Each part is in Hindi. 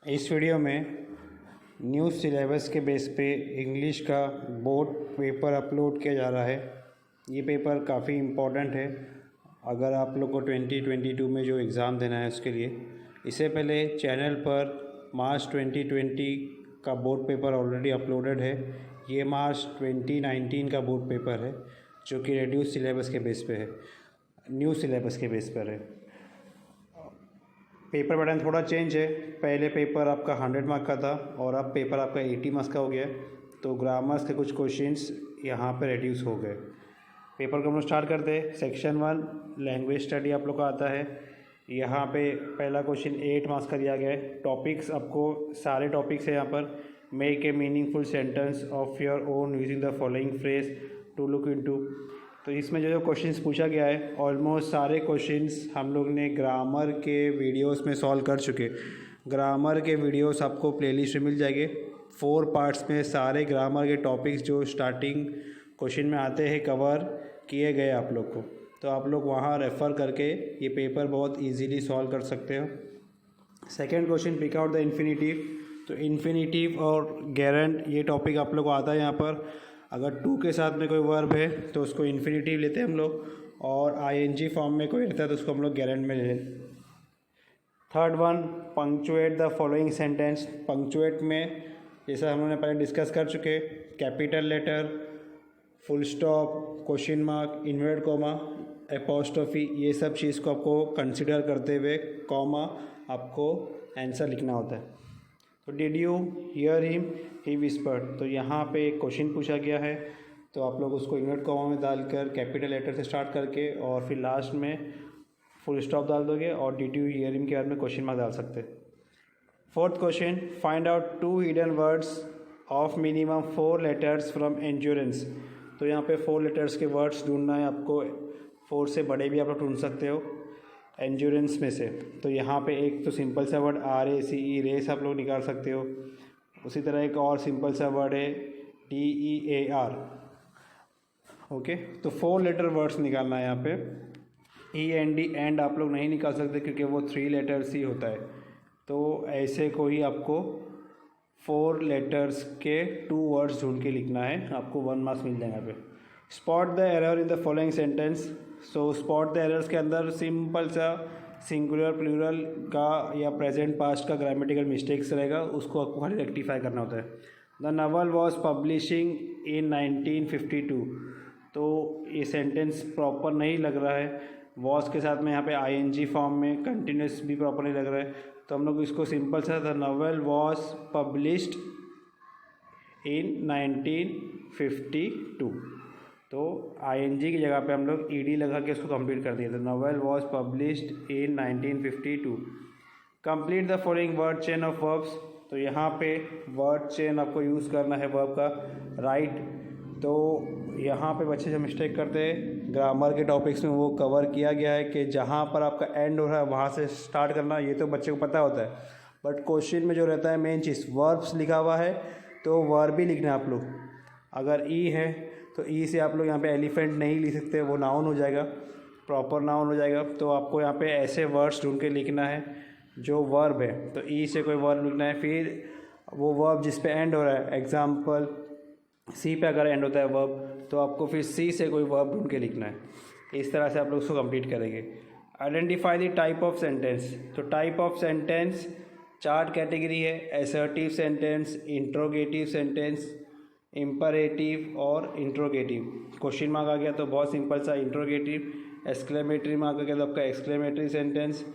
इस वीडियो में न्यू सिलेबस के बेस पे इंग्लिश का बोर्ड पेपर अपलोड किया जा रहा है। ये पेपर काफ़ी इम्पोर्टेंट है अगर आप लोग को 2022 में जो एग्ज़ाम देना है उसके लिए। इससे पहले चैनल पर मार्च 2020 का बोर्ड पेपर ऑलरेडी अपलोडेड है। ये मार्च 2019 का बोर्ड पेपर है जो कि रिड्यूस सिलेबस के बेस पे है, न्यू सिलेबस के बेस पर है। पेपर पैटर्न थोड़ा चेंज है। पहले पेपर आपका 100 मार्क का था और अब पेपर आपका 80 मार्क्स का हो गया है। तो ग्रामर्स के कुछ क्वेश्चंस यहाँ पे रिड्यूस हो गए। पेपर को हम लोग स्टार्ट करते हैं। सेक्शन 1 लैंग्वेज स्टडी आप लोग का आता है। यहाँ पे पहला क्वेश्चन 8 मार्क्स का दिया गया है। टॉपिक्स आपको सारे टॉपिक्स है यहाँ पर। Make a meaningful sentence of your own using the following phrase to look into. तो इसमें जो क्वेश्चंस पूछा गया है ऑलमोस्ट सारे क्वेश्चंस हम लोग ने ग्रामर के वीडियोस में सॉल्व कर चुके। ग्रामर के वीडियोस आपको प्लेलिस्ट में मिल जाएंगे। 4 पार्ट्स में सारे ग्रामर के टॉपिक्स जो स्टार्टिंग क्वेश्चन में आते हैं कवर किए गए आप लोग को। तो आप लोग वहाँ रेफ़र करके ये पेपर बहुत ईजीली सॉल्व कर सकते हो। Second question, pick out the infinitive. तो इन्फिनिटिव और गेरेंट ये टॉपिक आप लोग को आता है यहाँ पर। अगर टू के साथ में कोई वर्ब है तो उसको इन्फिनिटिव लेते हैं हम लोग, और आईएनजी फॉर्म में कोई रहता है तो उसको हम लोग गेरेंट में ले लें। Third one, punctuate the following sentence. Punctuate में जैसा हम लोगों ने पहले डिस्कस कर चुके, capital letter, full stop, question mark, inverted comma, apostrophe, ये सब चीज़ को आपको कंसिडर करते हुए कॉमा आपको आंसर लिखना होता है। तो did you hear him, he whispered. तो यहाँ पे एक क्वेश्चन पूछा गया है तो आप लोग उसको इन्वर्ट कॉमा में डालकर कैपिटल लेटर से स्टार्ट करके और फिर लास्ट में फुल स्टॉप डाल दोगे और डिड यू हियर हिम के बाद में क्वेश्चन मार्क डाल सकते हैं। Fourth question, find out 2 hidden words of minimum 4 letters from endurance. तो यहाँ पे 4 लेटर्स के वर्ड्स ढूंढना है आपको। 4 से बड़े भी आप लोग ढूंढ सकते हो एंड्योरेंस में से। तो यहाँ पे एक तो सिंपल सा वर्ड RACE, रेस आप लोग निकाल सकते हो। उसी तरह एक और सिंपल सा वर्ड है TEAR। ओके, तो 4 लेटर वर्ड्स निकालना है यहाँ पे। END एंड आप लोग नहीं निकाल सकते क्योंकि वो 3 लेटर्स ही होता है। तो ऐसे को ही आपको 4 लेटर्स के 2 वर्ड्स ढूंढ के लिखना है। आपको 1 मार्क्स मिल जाएगा यहाँ पे। Spot the error in the following sentence. So spot the errors के अंदर सिंपल सा सिंगुलर प्लूरल का या प्रेजेंट पास्ट का ग्रामेटिकल मिस्टेक्स रहेगा, उसको आपको खाली रेक्टिफाई करना होता है। द नॉवल वॉज पब्लिशिंग इन 1952। तो ये सेंटेंस प्रॉपर नहीं लग रहा है। वॉज के साथ में यहाँ पे ING फॉर्म में कंटिन्यूस भी प्रॉपर नहीं लग रहा है। तो हम लोग इसको सिंपल सा the novel was published in 1952। तो ING की जगह पे हम लोग ED लगा के उसको कंप्लीट कर दिया। The novel was published in 1952। Complete the following word chain of verbs. तो यहाँ पे वर्ड चेन आपको यूज़ करना है वर्ब का, राइट। तो यहाँ पे बच्चे जो मिस्टेक करते हैं ग्रामर के टॉपिक्स में वो कवर किया गया है कि जहाँ पर आपका एंड हो रहा है वहाँ से स्टार्ट करना। ये तो बच्चे को पता होता है, बट क्वेश्चन में जो रहता है मेन चीज़ वर्ब्स लिखा हुआ है तो वर्ब ही लिखना है आप लोग। अगर ई है तो ई से आप लोग यहाँ पे एलिफेंट नहीं लिख सकते, वो नाउन हो जाएगा, प्रॉपर नाउन हो जाएगा। तो आपको यहाँ पे ऐसे वर्ड्स ढूंढ के लिखना है जो वर्ब है। तो ई से कोई वर्ब लिखना है, फिर वो वर्ब जिस पे एंड हो रहा है, एग्जाम्पल सी पे अगर एंड होता है वर्ब तो आपको फिर सी से कोई वर्ब ढूंढ के लिखना है। इस तरह से आप लोग उसको कंप्लीट करेंगे। Identify the type of sentence. तो टाइप ऑफ सेंटेंस 4 कैटेगरी है, assertive sentence, interrogative sentence, imperative और इंट्रोगेटिव। क्वेश्चन मार्क आ गया तो बहुत सिंपल सा इंट्रोगेटिव, एक्सक्लेमेटरी मार्क आ गया तो आपका एक्सक्लेमेटरी सेंटेंस,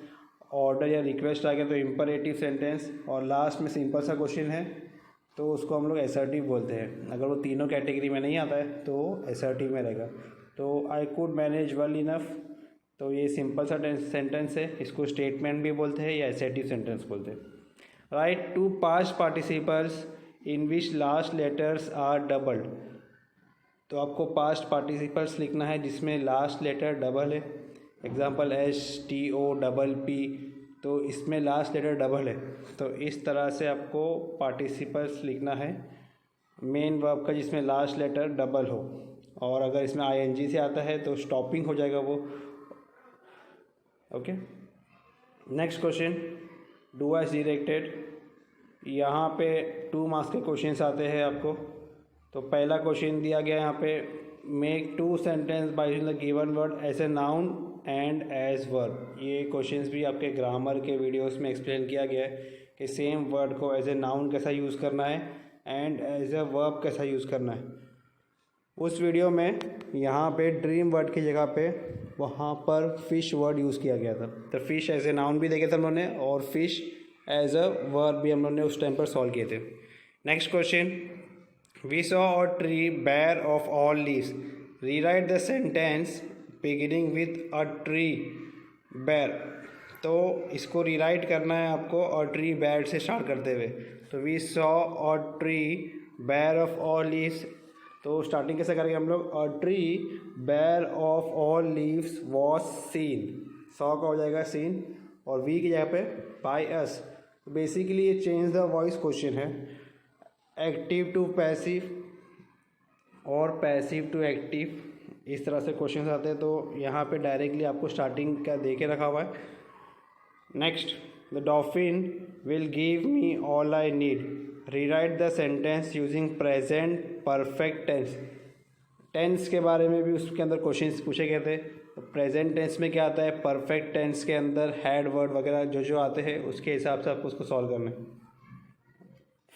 ऑर्डर या रिक्वेस्ट आ गया तो इम्परेटिव सेंटेंस, और लास्ट में सिंपल सा क्वेश्चन है तो उसको हम लोग असर्टिव बोलते हैं। अगर वो तीनों कैटेगरी में नहीं आता है तो असर्टिव में रहेगा। तो I could manage well enough, तो ये सिंपल सा सेंटेंस है, इसको स्टेटमेंट भी बोलते हैं या असर्टिव सेंटेंस बोलते हैं। Write 2 past participles in which last letters are doubled. तो आपको पास्ट पार्टिसिपल्स लिखना है जिसमें लास्ट लेटर डबल है। एग्जाम्पल STOPP, तो इसमें लास्ट लेटर डबल है। तो इस तरह से आपको पार्टिसिपल्स लिखना है मेन वर्ब का जिसमें लास्ट लेटर डबल हो, और अगर इसमें ING से आता है तो स्टॉपिंग हो जाएगा वो। Okay, next question, do as directed. यहाँ पे 2 मार्क्स के क्वेश्चंस आते हैं आपको। तो पहला क्वेश्चन दिया गया है यहाँ पे, make 2 sentence by using the given word as a noun and as verb. ये क्वेश्चंस भी आपके ग्रामर के वीडियोस में एक्सप्लेन किया गया है कि सेम वर्ड को एज ए नाउन कैसा यूज़ करना है एंड एज ए वर्ब कैसा यूज़ करना है। उस वीडियो में यहाँ पे ड्रीम वर्ड की जगह पे वहाँ पर फिश वर्ड यूज़ किया गया था। तो फिश एज ए नाउन भी देखे थे हम लोगों ने और फिश एज अ वर्ब भी हम लोगों ने उस टाइम पर सॉल्व किए थे। Next question, we saw a tree bare of all leaves. Rewrite the sentence beginning with a tree bare. तो इसको रीराइट करना है आपको और ट्री बेयर से स्टार्ट करते हुए। तो we saw a tree bare of all leaves, तो स्टार्टिंग कैसे करेंगे हम लोग, a tree bare of all leaves was seen. Saw का हो जाएगा सीन और वी की जगह पे बाय अस। बेसिकली ये चेंज द वॉइस क्वेश्चन है, एक्टिव टू पैसिव और पैसिव टू एक्टिव, इस तरह से क्वेश्चन आते हैं। तो यहाँ पे डायरेक्टली आपको स्टार्टिंग का दे के रखा हुआ है। Next, the dolphin will give me all I need. Rewrite the sentence using present perfect tense. Tense के बारे में भी उसके अंदर क्वेश्चंस पूछे गए थे। प्रेजेंट टेंस में क्या आता है, परफेक्ट टेंस के अंदर हैड वर्ड वगैरह जो जो आते हैं उसके हिसाब से आपको उसको सॉल्व करना है।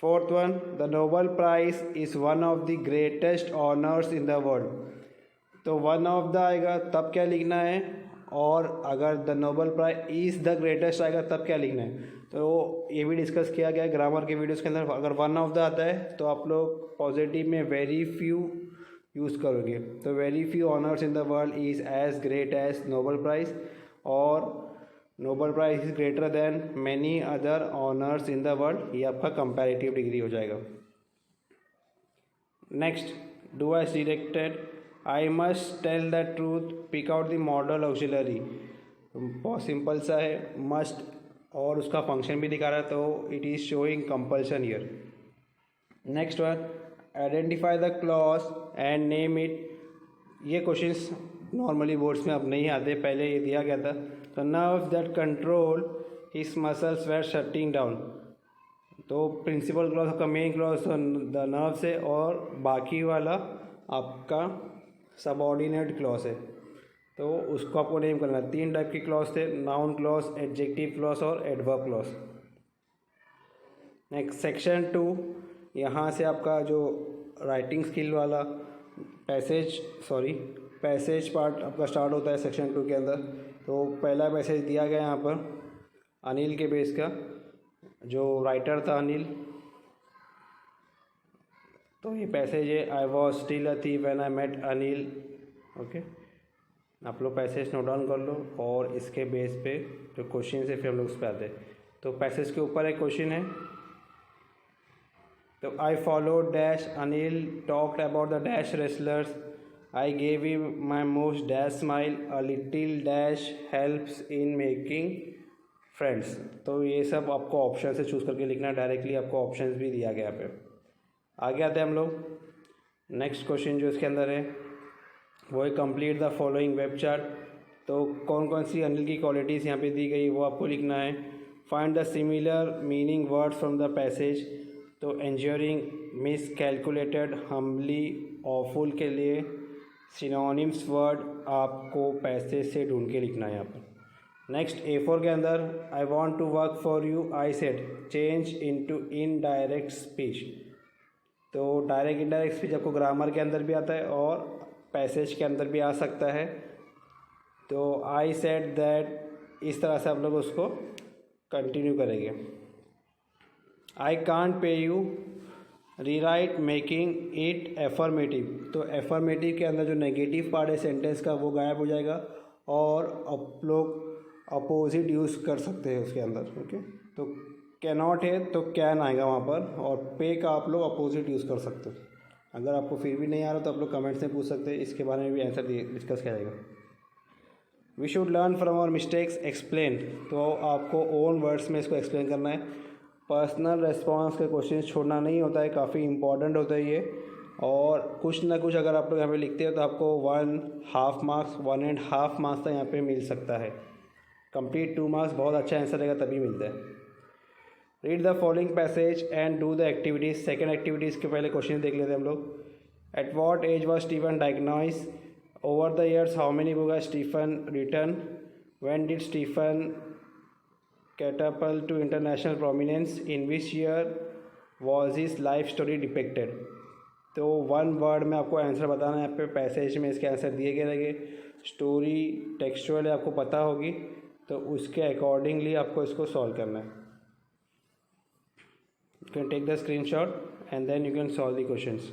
Fourth one, the Nobel prize is one of the greatest honours in the world. तो वन ऑफ द आएगा तब क्या लिखना है, और अगर the Nobel prize is the greatest आएगा तब क्या लिखना है। तो ये भी डिस्कस किया गया है ग्रामर के वीडियोज़ के अंदर। अगर वन ऑफ द आता है तो आप लोग पॉजिटिव में वेरी फ्यू यूज़ करोगे। तो very few honours in the world is as great as Nobel prize, और Nobel prize is greater than many other honours in the world. ये आपका कंपैरेटिव डिग्री हो जाएगा। Next, do as directed, I must tell the truth, pick out the modal auxiliary. बहुत सिंपल सा है, मस्ट और उसका फंक्शन भी दिखा रहा है, तो it is showing compulsion here. Next one, identify the clause and name it. ये क्वेश्चंस नॉर्मली बोर्ड्स में अब नहीं आते, पहले ये दिया गया था। तो nerves that control his muscles were shutting down. तो प्रिंसिपल क्लॉज आपका मेन क्लॉज द नर्व्स है और बाकी वाला आपका सबऑर्डिनेट क्लॉज है। तो उसको आपको नेम करना है। 3 टाइप के क्लॉज थे, नाउन क्लॉज, एडजेक्टिव क्लॉज और एडवर्ब क्लॉज। नेक्स्ट सेक्शन 2, यहाँ से आपका जो राइटिंग स्किल वाला पैसेज पार्ट आपका स्टार्ट होता है सेक्शन 2 के अंदर। तो पहला पैसेज दिया गया यहाँ पर अनिल के बेस का, जो राइटर था अनिल। तो ये पैसेज है, I was still a thief when I met Anil. Okay, आप लोग पैसेज नोट डाउन कर लो और इसके बेस पे जो क्वेश्चन है फिर हम लोग उस पर आते हैं। तो पैसेज के ऊपर एक क्वेश्चन है, तो I follow dash Anil talked about the dash wrestlers, I gave you my most dash smile, a little dash helps in making friends. तो ये सब आपको ऑप्शन से चूज़ करके लिखना है, डायरेक्टली आपको ऑप्शंस भी दिया गया पे। आगे आते हैं हम लोग। नेक्स्ट क्वेश्चन जो इसके अंदर है वो है complete the following web chart. तो कौन कौन सी अनिल की क्वालिटीज़ यहाँ पे दी गई वो आपको लिखना है। Find the similar meaning words from the passage. तो एंज्योरिंग, मिस कैलकुलेटेड, हम्बली, ऑफुल के लिए सिनोनिम्स वर्ड आपको पैसेज से ढूंढ के लिखना है यहाँ पर। नेक्स्ट A4 के अंदर, I want to work for you, I said, change into indirect speech. तो डायरेक्ट इनडायरेक्ट स्पीच आपको ग्रामर के अंदर भी आता है और पैसेज के अंदर भी आ सकता है। तो आई सेड दैट, इस तरह से आप लोग उसको कंटिन्यू करेंगे। I can't pay you, rewrite making it affirmative. तो एफर्मेटिव के अंदर जो नेगेटिव पार्ट है सेंटेंस का वो गायब हो जाएगा और आप लोग अपोजिट यूज़ कर सकते हैं उसके अंदर। ओके, तो कैनॉट है तो कैन आएगा वहाँ पर, और पे का आप लोग अपोजिट यूज़ कर सकते हो। अगर आपको फिर भी नहीं आ रहा तो आप लोग कमेंट्स में पूछ सकते हैं, इसके बारे में भी आंसर डिस्कस किया जाएगा। We should learn from our mistakes, explain. तो आपको ओन वर्ड्स में इसको एक्सप्लेन करना है। पर्सनल रेस्पॉन्स के क्वेश्चन छोड़ना नहीं होता है, काफ़ी इंपॉर्टेंट होता है ये। और कुछ ना कुछ अगर आप लोग यहाँ पे लिखते हो तो आपको 1.5 मार्क्स, 1.5 मार्क्स तक यहाँ पे मिल सकता है। कंप्लीट 2 मार्क्स बहुत अच्छा आंसर रहेगा तभी मिलता है। Read the following passage and do the activities. Second activities के पहले क्वेश्चन देख लेते हैं हम लोग। At what age was Stephen diagnose? Over the years how many book has Stephen written? When did Stephen catapult to international prominence? In which year was his life story depicted? तो वन वर्ड में आपको आंसर बताना है। यहाँ पे पैसेज में इसके आंसर दिए गए रहेंगे। स्टोरी टेक्सचुअल आपको पता होगी, तो उसके अकॉर्डिंगली आपको इसको सॉल्व करना है। You can take the screenshot and then you can solve the questions.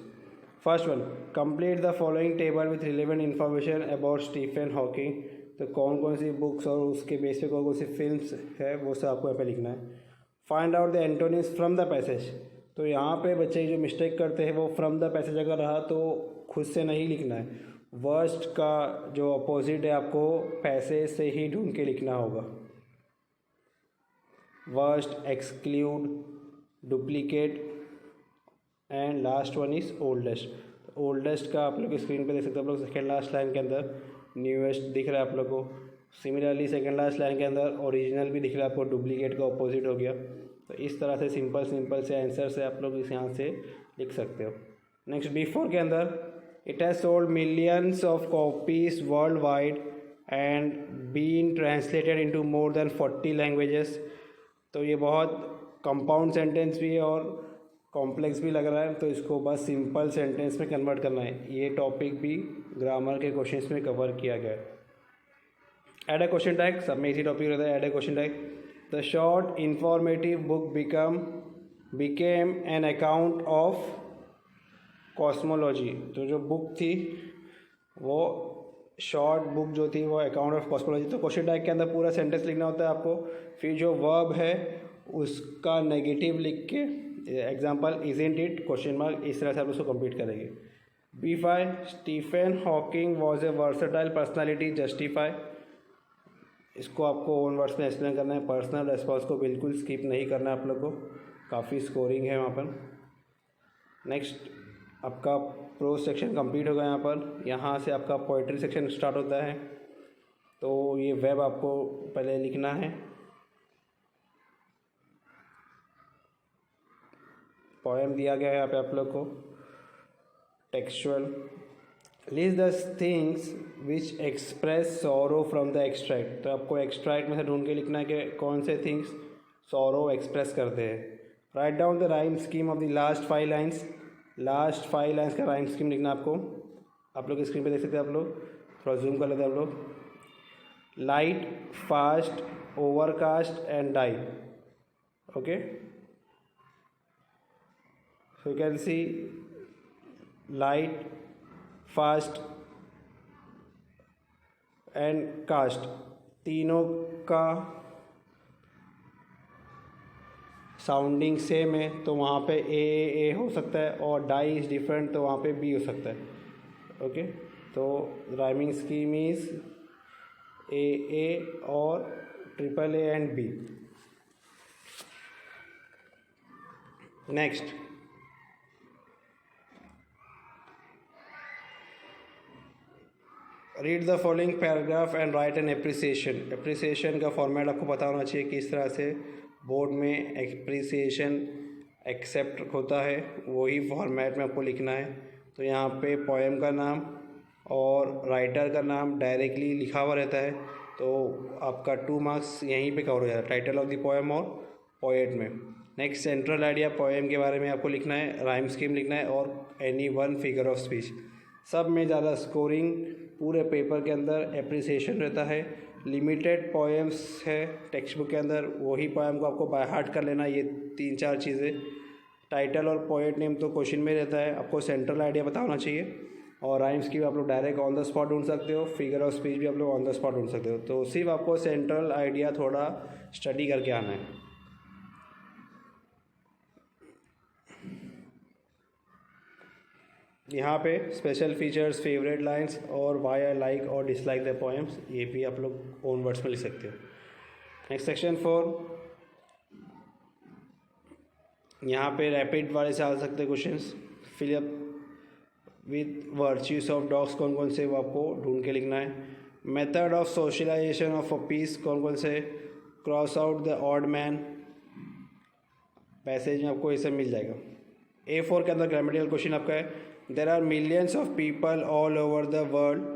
First one, complete the following table with relevant information about Stephen Hawking. तो कौन कौन सी बुक्स और उसके बेस पे कौन कौन सी फिल्म्स है वो सब आपको यहाँ पे लिखना है। Find out the antonyms from the passage. तो यहाँ पे बच्चे जो मिस्टेक करते हैं वो फ्रॉम द पैसेज अगर रहा तो खुद से नहीं लिखना है। वर्स्ट का जो अपोजिट है आपको पैसेज से ही ढूंढ के लिखना होगा। Worst, exclude, duplicate and last one is oldest. Oldest का आप लोग स्क्रीन पे देख सकते हो। आप लोग सेकेंड लास्ट लाइन के अंदर न्यूएस्ट दिख रहा है आप लोग को। सिमिलरली सेकेंड लास्ट लाइन के अंदर ओरिजिनल भी दिख रहा है आपको, डुप्लीकेट का ऑपोजिट हो गया। तो इस तरह से सिंपल से आंसर से आप लोग इस यहाँ से लिख सकते हो। नेक्स्ट, बिफोर के अंदर it has sold millions of copies world wide and been translated into more than 40 languages. तो ये बहुत कंपाउंड सेंटेंस भी है और कॉम्प्लेक्स भी लग रहा है, तो इसको बस सिंपल सेंटेंस में कन्वर्ट करना है। ये टॉपिक भी ग्रामर के क्वेश्चंस में कवर किया गया है। ऐड अ क्वेश्चन टैग, सब में इसी टॉपिक रहता है। Add a question tag. The short informative book became an account of cosmology. तो जो बुक थी वो शॉर्ट बुक जो थी वो अकाउंट ऑफ कॉस्मोलॉजी। तो क्वेश्चन टैग के अंदर पूरा सेंटेंस लिखना होता है आपको। फिर जो वर्ब है उसका नेगेटिव लिख के, example isn't it question mark, इस तरह से आप उसको कंप्लीट करेंगे। B5, Stephen Hawking was a versatile personality, justify. इसको आपको ओन वर्ड्स में एक्सप्लेन करना है। पर्सनल रेस्पॉन्स को बिल्कुल स्किप नहीं करना है आप लोग को, काफ़ी स्कोरिंग है वहाँ पर। नेक्स्ट, आपका प्रोज सेक्शन कंप्लीट होगा। यहाँ से आपका पोइट्री सेक्शन स्टार्ट होता है। तो ये वेब आपको पहले लिखना है। पोएम दिया गया है यहाँ पे आप लोग को। Textual, list the things which express sorrow from the extract. तो आपको एक्सट्रैक्ट में से ढूंढ के लिखना है कि कौन से थिंग्स सॉरो एक्सप्रेस करते हैं। Write down the rhyme scheme of the last 5 lines. Last 5 lines का राइम स्कीम लिखना आपको। आप लोग स्क्रीन पे देख सकते हैं। आप लोग थोड़ा जूम कर लेते हैं। आप लोग light, fast, overcast and die. Okay, so you can see light, fast and cast, तीनों का साउंडिंग सेम है, तो वहाँ पे ए हो सकता है, और डाई इज़ डिफरेंट तो वहाँ पे बी हो सकता है। ओके, तो राइमिंग स्कीम इज़ ए और triple A and B. Next, read the following paragraph and write an appreciation. Appreciation का फॉर्मेट आपको पता होना चाहिए किस तरह से बोर्ड में एप्रिसिएशन एक्सेप्ट होता है, वही फॉर्मेट में आपको लिखना है। तो यहाँ पे पोएम का नाम और राइटर का नाम डायरेक्टली लिखा हुआ रहता है, तो आपका 2 मार्क्स यहीं पे कवर हो जाता है, टाइटल ऑफ द पोएम और पोएट में। नेक्स्ट, सेंट्रल आइडिया पोएम के बारे में आपको लिखना है, राइम स्कीम लिखना है और any one figure of speech. सब में ज़्यादा स्कोरिंग पूरे पेपर के अंदर एप्रिसिएशन रहता है। लिमिटेड पोएम्स है टेक्स्ट बुक के अंदर, वही पोएम को आपको बाय हार्ट कर लेना। ये 3-4 चीज़ें, टाइटल और पोएट नेम तो क्वेश्चन में रहता है, आपको सेंट्रल आइडिया पता होना चाहिए, और राइम्स की भी आप लोग डायरेक्ट ऑन द स्पॉट ढूंढ सकते हो, फिगर ऑफ स्पीच भी आप लोग ऑन द स्पॉट ढूंढ सकते हो। तो सिर्फ आपको सेंट्रल आइडिया थोड़ा स्टडी करके आना है। यहाँ पे स्पेशल फीचर्स, फेवरेट लाइंस और वाई आई लाइक और डिसलाइक द पोएम्स, ये भी आप लोग ओन वर्ड्स में लिख सकते हो। नेक्स्ट, सेक्शन 4, यहाँ पे रैपिड वाले से आ सकते हैं questions. Fill up with virtues of dogs, कौन कौन से वो आपको ढूंढ के लिखना है। Method of socialisation of a piece, कौन कौन से। Cross out the odd man, passage में आपको ये सब मिल जाएगा। A4 के अंदर ग्रामेटिकल क्वेश्चन आपका है, there are millions of people all over the world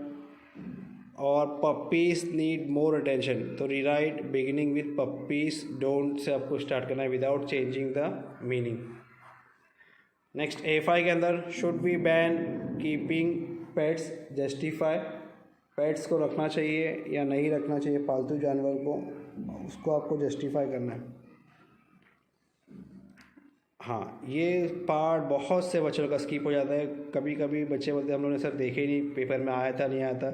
और पपीज़ नीड मोर अटेंशन। तो rewrite beginning with puppies don't से आपको स्टार्ट करना है without changing the meaning. Next A5 के अंदर should be ban keeping pets, justify. Pets को रखना चाहिए या नहीं रखना चाहिए, पालतू जानवर को, उसको आपको जस्टिफाई करना है। हाँ, ये पार्ट बहुत से बच्चों का स्किप हो जाता है। कभी कभी बच्चे बोलते हैं हम लोगों ने सर देखे ही नहीं, पेपर में आया था नहीं आया था।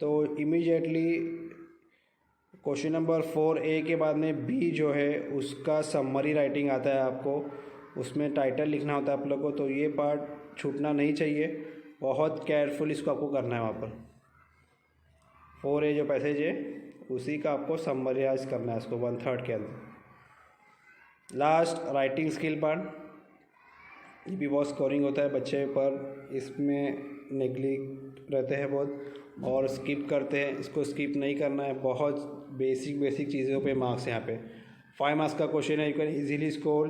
तो इमीडिएटली क्वेश्चन नंबर 4A के बाद में B जो है उसका समरी राइटिंग आता है, आपको उसमें टाइटल लिखना होता है आप लोग को। तो ये पार्ट छूटना नहीं चाहिए, बहुत केयरफुल इसको आपको करना है। वहाँ पर 4A जो पैसेज है उसी का आपको समराइज करना है इसको 1/3 के अंदर। लास्ट राइटिंग स्किल पार्ट, ये भी बहुत स्कोरिंग होता है बच्चे पर, इसमें नेग्लेक्ट रहते हैं बहुत और स्किप करते हैं। इसको स्किप नहीं करना है, बहुत बेसिक चीज़ों पे मार्क्स यहाँ पे 5 मार्क्स का क्वेश्चन है। You can easily score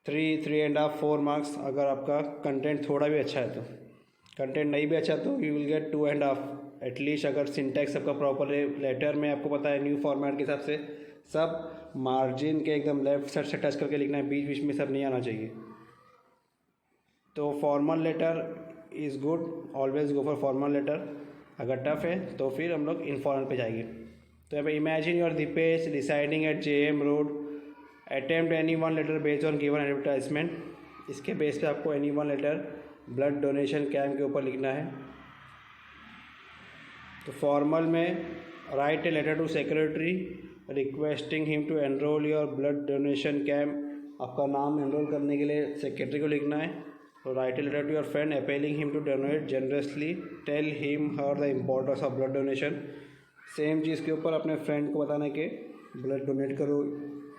3, 3.5, 4 marks अगर आपका कंटेंट थोड़ा भी अच्छा है तो। कंटेंट नहीं भी अच्छा तो यू विल गेट 2.5 एटलीस्ट। अगर सिंटैक्स आपका प्रॉपर है, लेटर में आपको पता है न्यू फॉर्मेट के हिसाब से सब मार्जिन के एकदम लेफ्ट साइड से टच करके लिखना है, बीच बीच में सब नहीं आना चाहिए। तो formal letter is good, always go for formal letter. अगर टफ है तो फिर हम लोग इनफॉर्मल पे जाएंगे। तो यहाँ पे imagine your Dipesh residing at JM road, attempt any one letter based on given advertisement. इसके बेस पे आपको any one letter blood donation camp के ऊपर लिखना है। तो फॉर्मल में write a letter to secretary requesting him to enrol your blood donation camp. आपका नाम एनरोल करने के लिए सेक्रेटरी को लिखना है। तो write a letter to your friend appealing him to donate generously, tell him her the importance of blood donation. Same चीज़ के ऊपर अपने फ्रेंड को बताना कि ब्लड डोनेट करो,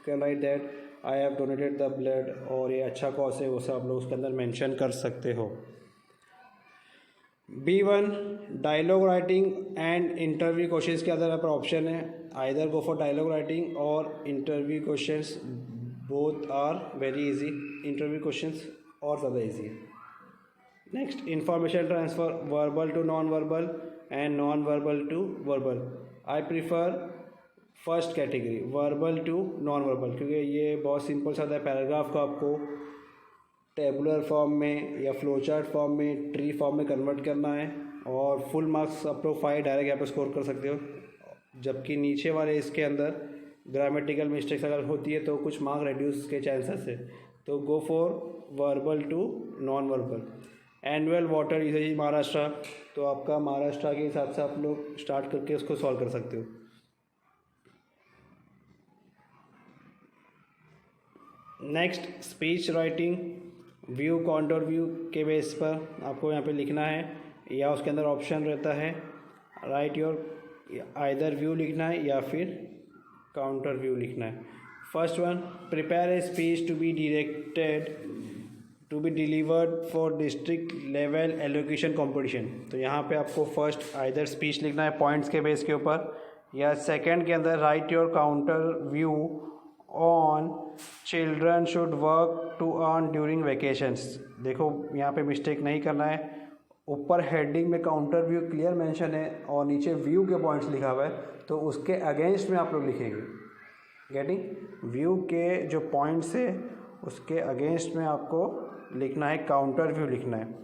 can write that I have donated the blood, और ये अच्छा कॉज है वो सब आप लोग उसके अंदर मेंशन कर सकते हो। B1 dialogue writing and interview questions के अंदर आपका ऑप्शन है, either go for dialogue writing और interview questions, both are very easy. Interview questions और ज़्यादा इजी है। Next information transfer, verbal to non verbal and non verbal to verbal. I prefer first category, verbal to non verbal, क्योंकि ये बहुत सिंपल सा है। पैराग्राफ को आपको टेबुलर फॉर्म में या फ्लोचार्ट फॉर्म में, ट्री फॉर्म में कन्वर्ट करना है और फुल मार्क्स आप लोग 5 डायरेक्ट यहाँ पर स्कोर कर सकते हो। जबकि नीचे वाले इसके अंदर ग्रामेटिकल मिस्टेक्स अगर होती है तो कुछ मार्क रिड्यूस के चांसेस है। तो go for verbal to non verbal. Annual water usage Maharashtra, तो आपका महाराष्ट्र के हिसाब से आप लोग स्टार्ट करके उसको सॉल्व कर सकते हो। Next speech writing, view counter view के बेस पर आपको यहाँ पे लिखना है, या उसके अंदर ऑप्शन रहता है राइट योर आइदर व्यू लिखना है या फिर काउंटर व्यू लिखना है। First one, prepare a speech to be delivered for district level elocution competition. तो यहाँ पे आपको फर्स्ट आइदर स्पीच लिखना है पॉइंट्स के बेस के ऊपर, या सेकंड के अंदर write your counter view on children should work to earn during vacations. देखो यहाँ पे मिस्टेक नहीं करना है, ऊपर हेडिंग में काउंटर व्यू क्लियर मेंशन है और नीचे व्यू के पॉइंट्स लिखा हुआ है, तो उसके अगेंस्ट में आप लोग लिखेंगे। गेटिंग, व्यू के जो पॉइंट्स है उसके अगेंस्ट में आपको लिखना है, काउंटर व्यू लिखना है।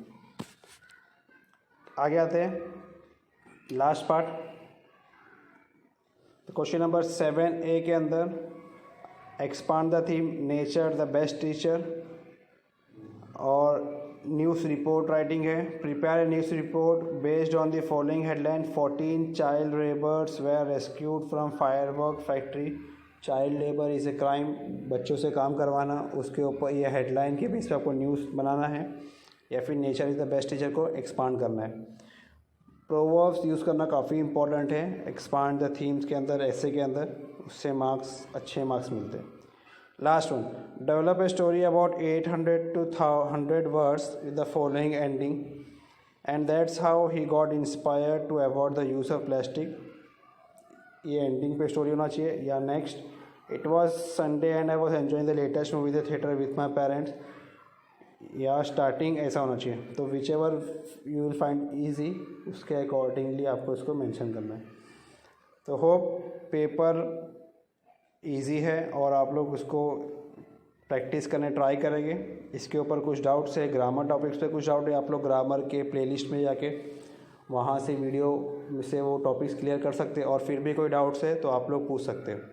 आगे आते हैं लास्ट पार्ट। तो क्वेश्चन नंबर 7A के अंदर expand the theme nature the best teacher, और न्यूज़ रिपोर्ट राइटिंग है। Prepare a news report based on the following headline, 14 child labours were rescued from firework factory. Child labour is a crime, बच्चों से काम करवाना, उसके ऊपर यह हेडलाइन के बेस पे आपको न्यूज़ बनाना है, या फिर nature is the best teacher को एक्सपांड करना है। प्रोवर्ब्स यूज़ करना काफ़ी इंपॉर्टेंट है एक्सपांड द थीम्स के अंदर, ऐसे के अंदर, उससे मार्क्स अच्छे मार्क्स मिलते हैं। Last one, develop a story about 800 to 100 words with the following ending, and that's how he got inspired to avoid the use of plastic. ये एंडिंग पे स्टोरी होना चाहिए। या next, It was Sunday and I was enjoying the latest movie the theater with my parents. या स्टार्टिंग ऐसा होना चाहिए, तो which ever you will find easy उसके अकॉर्डिंगली आपको उसको मेंशन करना है। तो होप पेपर इजी है और आप लोग उसको प्रैक्टिस करने ट्राई करेंगे। इसके ऊपर कुछ डाउट्स है, ग्रामर टॉपिक्स पे कुछ डाउट है, आप लोग ग्रामर के प्लेलिस्ट में जाके वहाँ से वीडियो से वो टॉपिक्स क्लियर कर सकते हैं, और फिर भी कोई डाउट्स है तो आप लोग पूछ सकते हैं।